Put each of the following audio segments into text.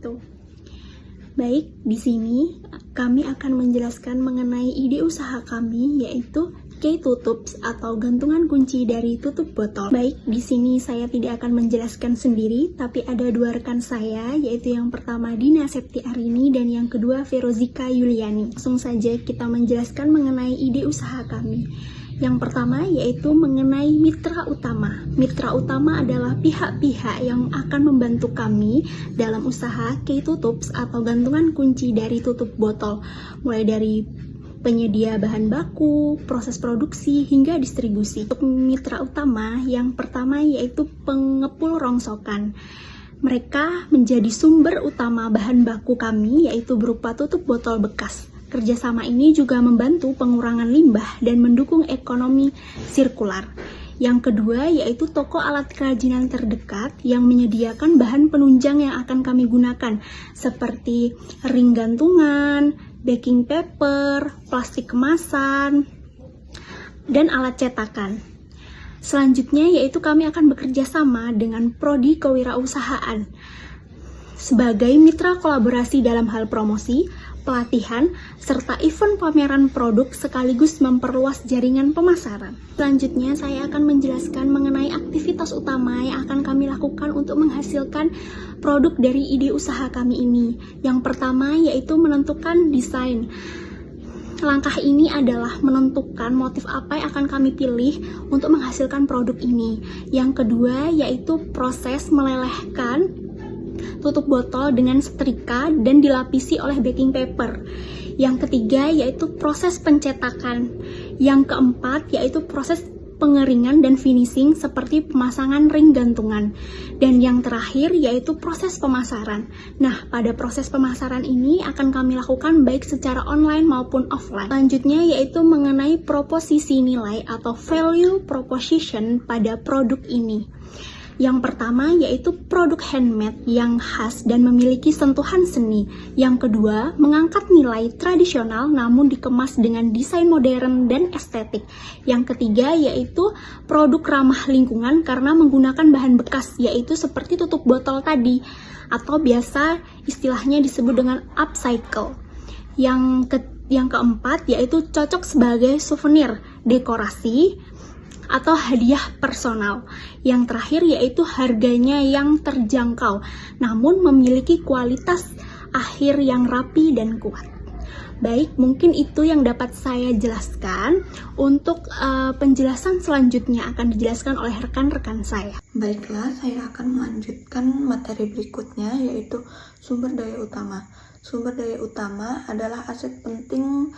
wabarakatuh. Baik, di sini kami akan menjelaskan mengenai ide usaha kami, yaitu key tutupes atau gantungan kunci dari tutup botol. Baik, di sini saya tidak akan menjelaskan sendiri, tapi ada dua rekan saya, yaitu yang pertama Dina Septi Arini dan yang kedua Ferozika Yuliani. Langsung saja kita menjelaskan mengenai ide usaha kami. Yang pertama yaitu mengenai mitra utama. Mitra utama adalah pihak-pihak yang akan membantu kami dalam usaha key tutupes atau gantungan kunci dari tutup botol, mulai dari penyedia bahan baku, proses produksi, hingga distribusi. Untuk mitra utama, yang pertama yaitu pengepul rongsokan. Mereka menjadi sumber utama bahan baku kami, yaitu berupa tutup botol bekas. Kerjasama ini juga membantu pengurangan limbah dan mendukung ekonomi sirkular. Yang kedua yaitu toko alat kerajinan terdekat yang menyediakan bahan penunjang yang akan kami gunakan, seperti ring gantungan, baking paper, plastik kemasan, dan alat cetakan. Selanjutnya yaitu kami akan bekerja sama dengan Prodi Kewirausahaan sebagai mitra kolaborasi dalam hal promosi, pelatihan, serta event pameran produk sekaligus memperluas jaringan pemasaran. Selanjutnya saya akan menjelaskan mengenai aktivitas utama yang akan kami lakukan untuk menghasilkan produk dari ide usaha kami ini. Yang pertama yaitu menentukan desain. Langkah ini adalah menentukan motif apa yang akan kami pilih untuk menghasilkan produk ini. Yang kedua yaitu proses melelehkan tutup botol dengan setrika dan dilapisi oleh baking paper. Yang ketiga yaitu proses pencetakan. Yang keempat yaitu proses pengeringan dan finishing seperti pemasangan ring gantungan. Dan yang terakhir yaitu proses pemasaran. Nah, pada proses pemasaran ini akan kami lakukan baik secara online maupun offline. Selanjutnya yaitu mengenai proposisi nilai atau value proposition pada produk ini. Yang pertama yaitu produk handmade yang khas dan memiliki sentuhan seni. Yang kedua, mengangkat nilai tradisional namun dikemas dengan desain modern dan estetik. Yang ketiga yaitu produk ramah lingkungan karena menggunakan bahan bekas, yaitu seperti tutup botol tadi, atau biasa istilahnya disebut dengan upcycle. Yang keempat yaitu cocok sebagai souvenir, dekorasi, atau hadiah personal. Yang terakhir yaitu harganya yang terjangkau, namun memiliki kualitas akhir yang rapi dan kuat. Baik, mungkin itu yang dapat saya jelaskan. Untuk penjelasan selanjutnya akan dijelaskan oleh rekan-rekan saya. Baiklah, saya akan melanjutkan materi berikutnya, yaitu sumber daya utama. Sumber daya utama adalah aset penting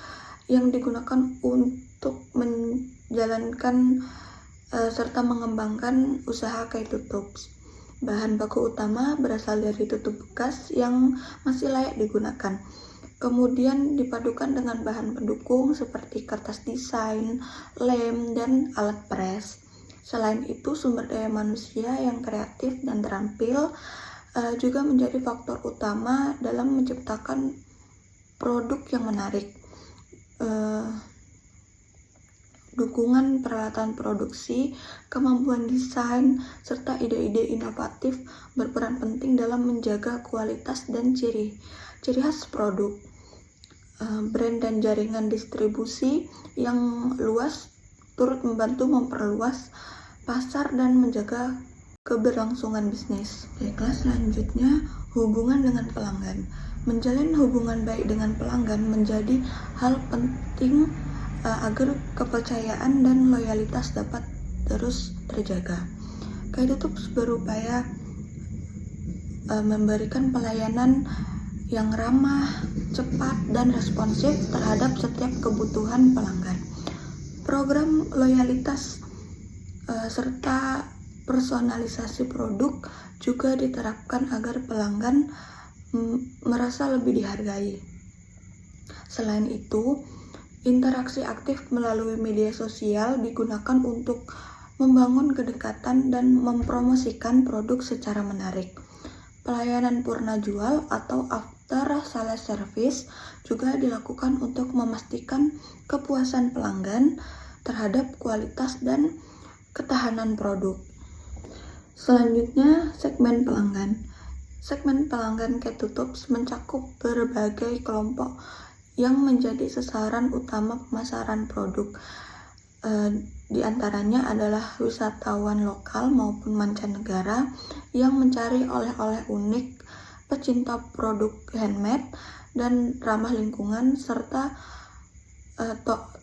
yang digunakan untuk menjalankan serta mengembangkan usaha key tutupes. Bahan baku utama berasal dari tutup bekas yang masih layak digunakan. Kemudian dipadukan dengan bahan pendukung seperti kertas desain, lem, dan alat pres. Selain itu, sumber daya manusia yang kreatif dan terampil juga menjadi faktor utama dalam menciptakan produk yang menarik. Dukungan peralatan produksi, kemampuan desain, serta ide-ide inovatif berperan penting dalam menjaga kualitas dan ciri khas produk. Brand dan jaringan distribusi yang luas turut membantu memperluas pasar dan menjaga keberlangsungan bisnis. Baiklah, selanjutnya hubungan dengan pelanggan. Menjalin hubungan baik dengan pelanggan menjadi hal penting agar kepercayaan dan loyalitas dapat terus terjaga. Key tutupes berupaya memberikan pelayanan yang ramah, cepat, dan responsif terhadap setiap kebutuhan pelanggan. Program loyalitas serta personalisasi produk juga diterapkan agar pelanggan merasa lebih dihargai. Selain itu, interaksi aktif melalui media sosial digunakan untuk membangun kedekatan dan mempromosikan produk secara menarik. Pelayanan purna jual atau after sales service juga dilakukan untuk memastikan kepuasan pelanggan terhadap kualitas dan ketahanan produk. Selanjutnya, segmen pelanggan. Segmen pelanggan K-Tutups mencakup berbagai kelompok yang menjadi sasaran utama pemasaran produk. Di antaranya adalah wisatawan lokal maupun mancanegara yang mencari oleh-oleh unik, pecinta produk handmade dan ramah lingkungan, serta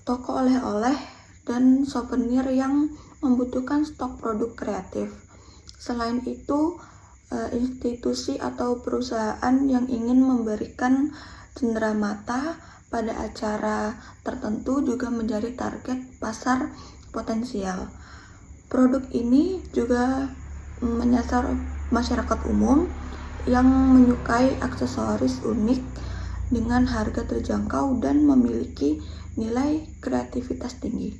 toko oleh-oleh dan souvenir yang membutuhkan stok produk kreatif. Selain itu, institusi atau perusahaan yang ingin memberikan cenderamata pada acara tertentu juga menjadi target pasar potensial. Produk ini juga menyasar masyarakat umum yang menyukai aksesoris unik dengan harga terjangkau dan memiliki nilai kreativitas tinggi.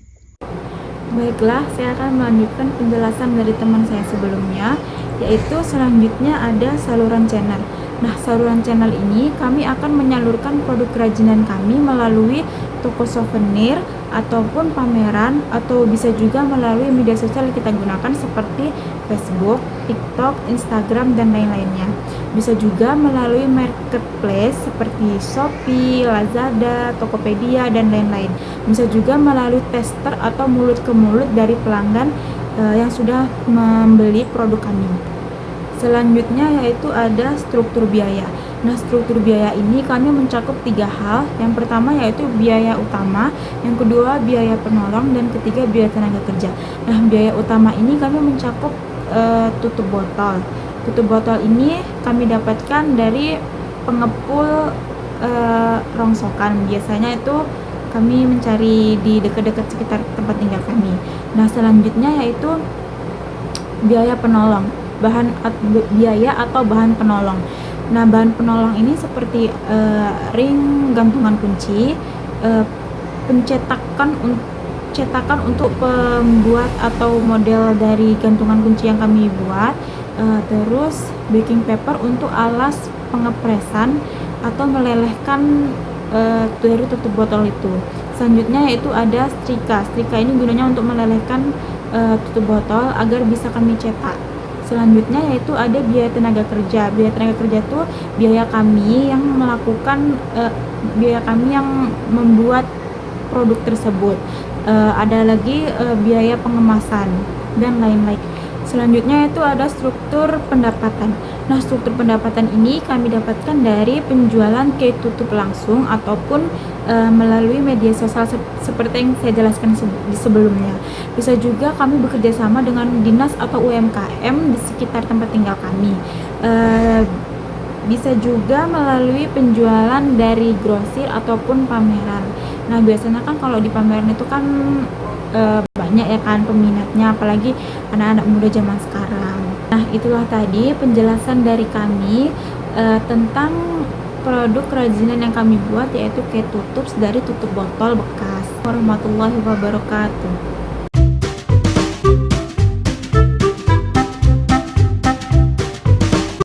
Baiklah, saya akan melanjutkan penjelasan dari teman saya sebelumnya, yaitu selanjutnya ada saluran channel. Nah, saluran channel ini kami akan menyalurkan produk kerajinan kami melalui toko souvenir ataupun pameran, atau bisa juga melalui media sosial yang kita gunakan seperti Facebook, TikTok, Instagram, dan lain-lainnya. Bisa juga melalui marketplace seperti Shopee, Lazada, Tokopedia, dan lain-lain. Bisa juga melalui tester atau mulut ke mulut dari pelanggan yang sudah membeli produk kami. Selanjutnya yaitu ada struktur biaya. Nah, struktur biaya ini kami mencakup 3 hal. Yang pertama yaitu biaya utama, yang kedua biaya penolong, dan ketiga biaya tenaga kerja. Nah, biaya utama ini kami mencakup tutup botol. Tutup botol ini kami dapatkan dari pengepul rongsokan. Biasanya itu kami mencari di dekat-dekat sekitar tempat tinggal kami. Nah, selanjutnya yaitu biaya penolong, biaya atau bahan penolong. Nah, bahan penolong ini seperti ring gantungan kunci, cetakan untuk pembuat atau model dari gantungan kunci yang kami buat, terus baking paper untuk alas pengepresan atau melelehkan dari tutup botol itu. Selanjutnya yaitu ada setrika. Setrika ini gunanya untuk melelehkan tutup botol agar bisa kami cetak. Selanjutnya yaitu ada biaya tenaga kerja. Biaya tenaga kerja itu biaya kami yang membuat produk tersebut. Ada lagi biaya pengemasan dan lain-lain. Selanjutnya itu ada struktur pendapatan. Nah, struktur pendapatan ini kami dapatkan dari penjualan K-Tutup langsung ataupun melalui media sosial seperti yang saya jelaskan sebelumnya. Bisa juga kami bekerja sama dengan dinas atau UMKM di sekitar tempat tinggal kami. Bisa juga melalui penjualan dari grosir ataupun pameran. Nah, biasanya kan kalau di pameran itu kan banyak ya kan peminatnya, apalagi anak-anak muda zaman sekarang. Nah, itulah tadi penjelasan dari kami tentang produk kerajinan yang kami buat, yaitu K-Tutups dari tutup botol bekas. Warahmatullahi wabarakatuh.